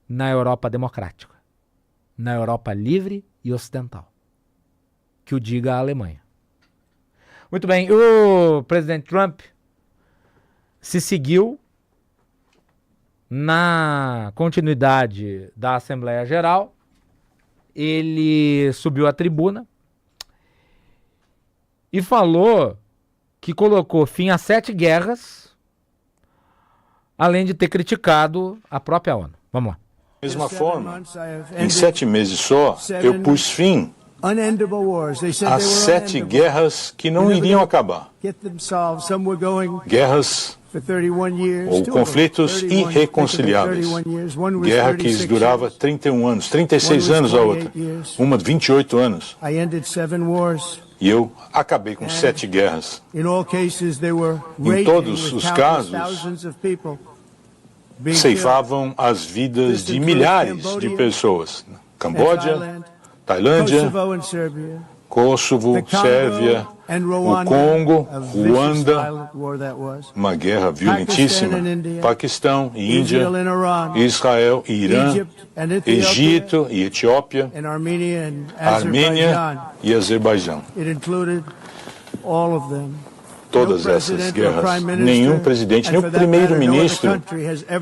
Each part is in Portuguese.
na Europa democrática, na Europa livre e ocidental. Que o diga a Alemanha. Muito bem, o presidente Trump se seguiu na continuidade da Assembleia Geral. Ele subiu à tribuna e falou que colocou fim a 7 guerras, além de ter criticado a própria ONU. Vamos lá. Da mesma forma, em 7 meses só, eu pus fim às 7 guerras que não iriam acabar. Guerras ou conflitos irreconciliáveis. Guerra que durava 31 anos, 36 anos a outra, uma de 28 anos. E eu acabei com 7 guerras. Em todos os casos, ceifavam as vidas de milhares de pessoas. Camboja, Tailândia, Kosovo, Sérvia, o Congo, Ruanda, uma guerra violentíssima, Paquistão, Índia, Israel, Irã, Egito e Etiópia, Armênia e Azerbaijão. Todas essas guerras, nenhum presidente, nem o primeiro-ministro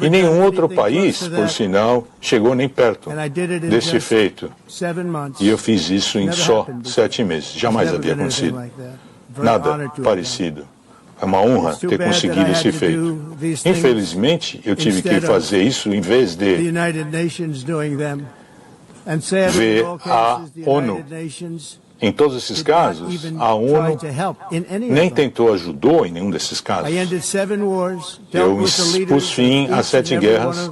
e nenhum outro país, por sinal, chegou nem perto desse feito. E eu fiz isso em só 7 meses. Jamais havia acontecido. Nada parecido. É uma honra ter conseguido esse feito. Infelizmente, eu tive que fazer isso em vez de ver a ONU. Em todos esses casos, a ONU nem tentou ajudar em nenhum desses casos. Eu pus fim a 7 guerras,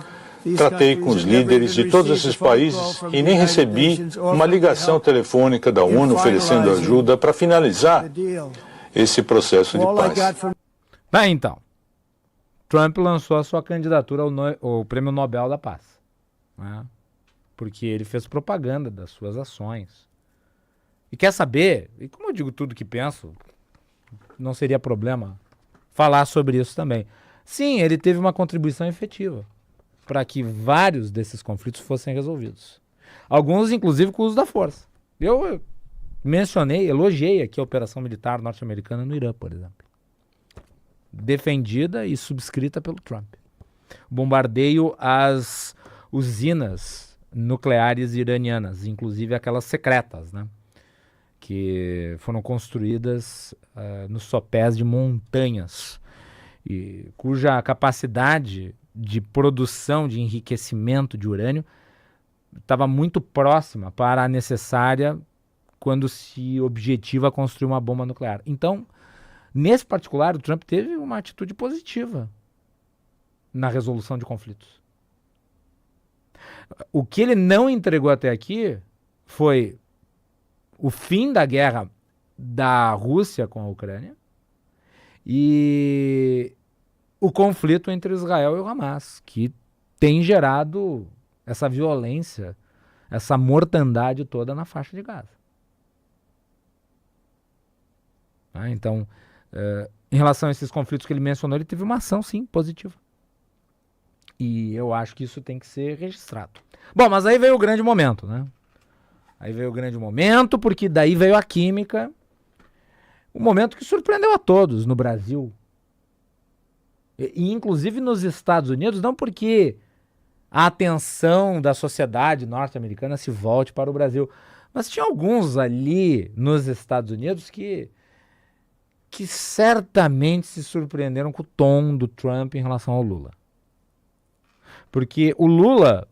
tratei com os líderes de todos esses países e nem recebi uma ligação telefônica da ONU oferecendo ajuda para finalizar esse processo de paz. Bem, então, Trump lançou a sua candidatura ao Prêmio Nobel da Paz, né? Porque ele fez propaganda das suas ações. E quer saber, e como eu digo tudo que penso, não seria problema falar sobre isso também. Sim, ele teve uma contribuição efetiva para que vários desses conflitos fossem resolvidos. Alguns, inclusive, com o uso da força. Eu mencionei, elogiei aqui a operação militar norte-americana no Irã, por exemplo. Defendida e subscrita pelo Trump. Bombardeio às usinas nucleares iranianas, inclusive aquelas secretas, né? Que foram construídas nos sopés de montanhas, e cuja capacidade de produção, de enriquecimento de urânio estava muito próxima para a necessária quando se objetiva construir uma bomba nuclear. Então, nesse particular, o Trump teve uma atitude positiva na resolução de conflitos. O que ele não entregou até aqui foi o fim da guerra da Rússia com a Ucrânia e o conflito entre Israel e o Hamas, que tem gerado essa violência, essa mortandade toda na faixa de Gaza. Então, em relação a esses conflitos que ele mencionou, ele teve uma ação, sim, positiva. E eu acho que isso tem que ser registrado. Bom, mas aí veio o grande momento, né? Aí veio o grande momento, porque daí veio a química, um momento que surpreendeu a todos no Brasil. E inclusive nos Estados Unidos, não porque a atenção da sociedade norte-americana se volte para o Brasil, mas tinha alguns ali nos Estados Unidos que certamente se surpreenderam com o tom do Trump em relação ao Lula. Porque o Lula,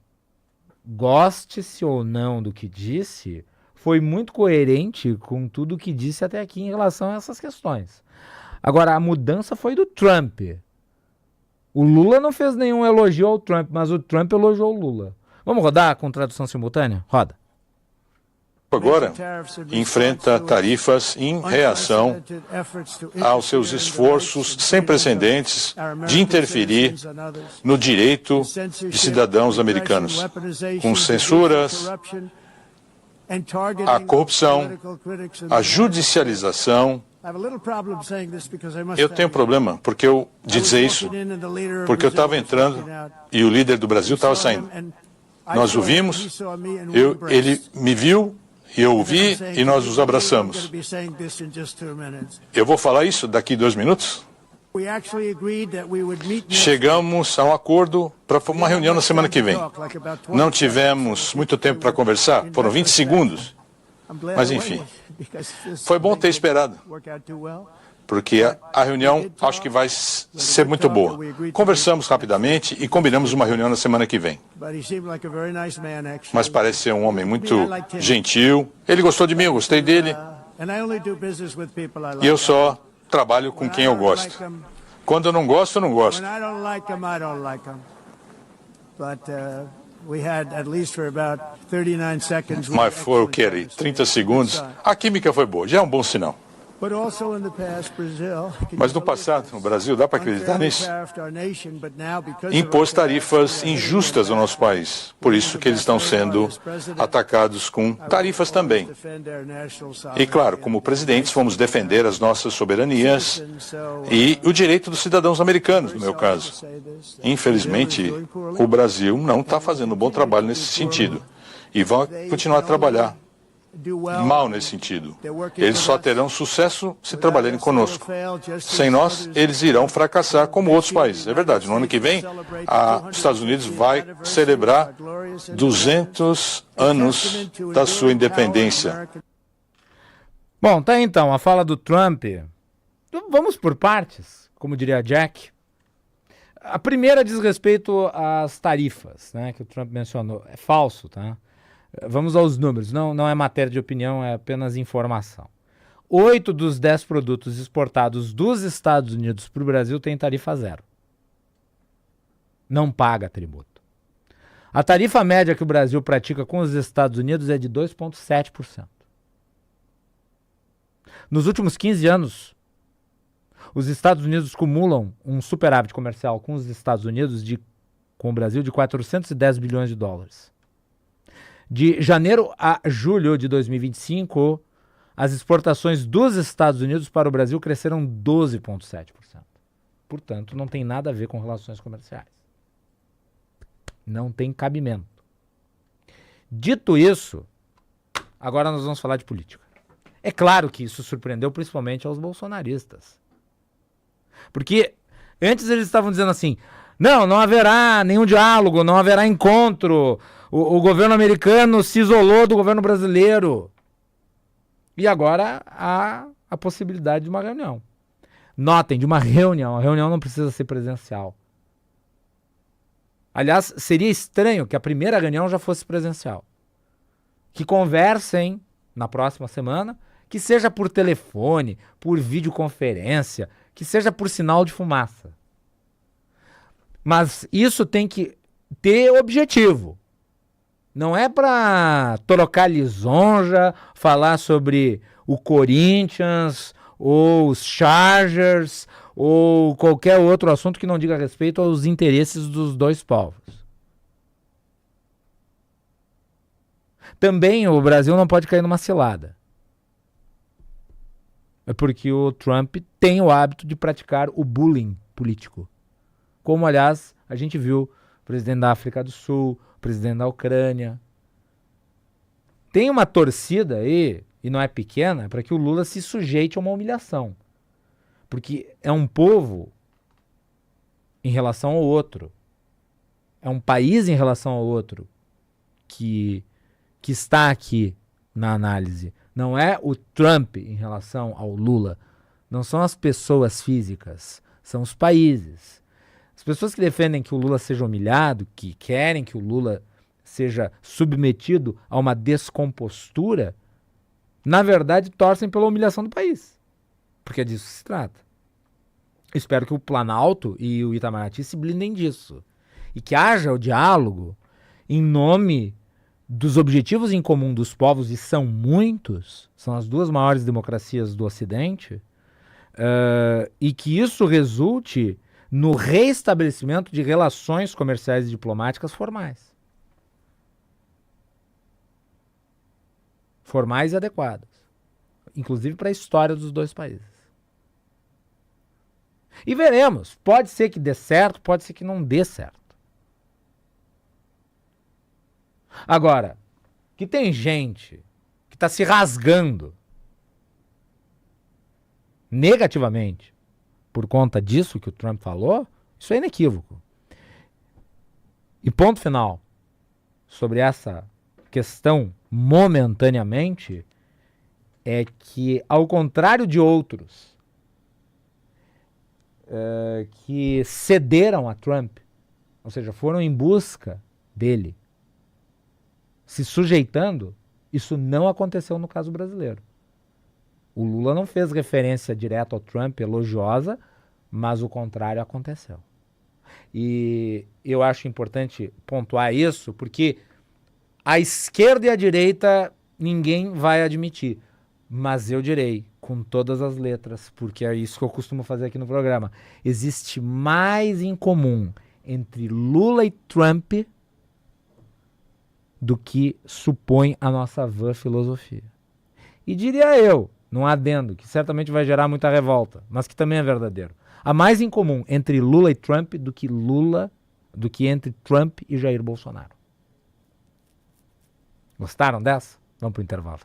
goste-se ou não do que disse, foi muito coerente com tudo o que disse até aqui em relação a essas questões. Agora, a mudança foi do Trump. O Lula não fez nenhum elogio ao Trump, mas o Trump elogiou o Lula. Vamos rodar com tradução simultânea? Roda. Agora enfrenta tarifas em reação aos seus esforços sem precedentes de interferir no direito de cidadãos americanos, com censuras, a corrupção, a judicialização. Eu tenho problema de dizer isso, porque eu estava entrando e o líder do Brasil estava saindo. nós o vimos, ele me viu, e eu o vi, e nós nos abraçamos. Eu vou falar isso daqui 2 minutos? Chegamos a um acordo para uma reunião na semana que vem. Não tivemos muito tempo para conversar, foram 20 segundos. Mas, enfim, foi bom ter esperado, porque a reunião acho que vai ser muito boa. Conversamos rapidamente e combinamos uma reunião na semana que vem. Mas parece ser um homem muito gentil. Ele gostou de mim, eu gostei dele. E eu só trabalho com quem eu gosto. Quando eu não gosto, eu não gosto. Mas foi o que ali? 30 segundos. A química foi boa, já é um bom sinal. Mas no passado, no Brasil, dá para acreditar nisso? Impôs tarifas injustas ao nosso país. Por isso que eles estão sendo atacados com tarifas também. E claro, como presidentes, fomos defender as nossas soberanias e o direito dos cidadãos americanos, no meu caso. Infelizmente, o Brasil não está fazendo um bom trabalho nesse sentido. E vai continuar a trabalhar mal nesse sentido. Eles só terão sucesso se trabalharem conosco. Sem nós, eles irão fracassar como outros países. É verdade, no ano que vem, os Estados Unidos vai celebrar 200 anos da sua independência. Bom, tá então, a fala do Trump. Vamos por partes, como diria Jack. A primeira diz respeito às tarifas, né, que o Trump mencionou. É falso, tá? Vamos aos números, não é matéria de opinião, é apenas informação. 8 dos 10 produtos exportados dos Estados Unidos para o Brasil têm tarifa zero. Não paga tributo. A tarifa média que o Brasil pratica com os Estados Unidos é de 2,7%. Nos últimos 15 anos, os Estados Unidos acumulam um superávit comercial com os Estados Unidos, com o Brasil, de 410 bilhões de dólares. De janeiro a julho de 2025, as exportações dos Estados Unidos para o Brasil cresceram 12,7%. Portanto, não tem nada a ver com relações comerciais. Não tem cabimento. Dito isso, agora nós vamos falar de política. É claro que isso surpreendeu principalmente aos bolsonaristas. Porque antes eles estavam dizendo assim, não haverá nenhum diálogo, não haverá encontro, o governo americano se isolou do governo brasileiro. E agora há a possibilidade de uma reunião. Notem, de uma reunião. A reunião não precisa ser presencial. Aliás, seria estranho que a primeira reunião já fosse presencial. Que conversem na próxima semana, que seja por telefone, por videoconferência, que seja por sinal de fumaça. Mas isso tem que ter objetivo. Não é para trocar lisonja, falar sobre o Corinthians, ou os Chargers, ou qualquer outro assunto que não diga respeito aos interesses dos dois povos. Também o Brasil não pode cair numa cilada. É porque o Trump tem o hábito de praticar o bullying político. Como, aliás, a gente viu o presidente da África do Sul, o presidente da Ucrânia. Tem uma torcida aí, e não é pequena, para que o Lula se sujeite a uma humilhação. Porque é um povo em relação ao outro. É um país em relação ao outro que está aqui na análise. Não é o Trump em relação ao Lula. Não são as pessoas físicas, são os países. As pessoas que defendem que o Lula seja humilhado, que querem que o Lula seja submetido a uma descompostura, na verdade torcem pela humilhação do país. Porque é disso que se trata. Espero que o Planalto e o Itamaraty se blindem disso. E que haja o diálogo em nome dos objetivos em comum dos povos, e são muitos, são as duas maiores democracias do Ocidente, e que isso resulte no reestabelecimento de relações comerciais e diplomáticas formais. Formais e adequadas. Inclusive para a história dos dois países. E veremos. Pode ser que dê certo, pode ser que não dê certo. Agora, que tem gente que está se rasgando negativamente por conta disso que o Trump falou, isso é inequívoco. E ponto final sobre essa questão momentaneamente é que, ao contrário de outros que cederam a Trump, ou seja, foram em busca dele, se sujeitando, isso não aconteceu no caso brasileiro. O Lula não fez referência direta ao Trump, elogiosa, mas o contrário aconteceu. E eu acho importante pontuar isso, porque a esquerda e a direita ninguém vai admitir. Mas eu direi, com todas as letras, porque é isso que eu costumo fazer aqui no programa, existe mais em comum entre Lula e Trump do que supõe a nossa vã filosofia. E diria eu, num adendo, que certamente vai gerar muita revolta, mas que também é verdadeiro. Há mais em comum entre Lula e Trump do que entre Trump e Jair Bolsonaro. Gostaram dessa? Vamos pro intervalo.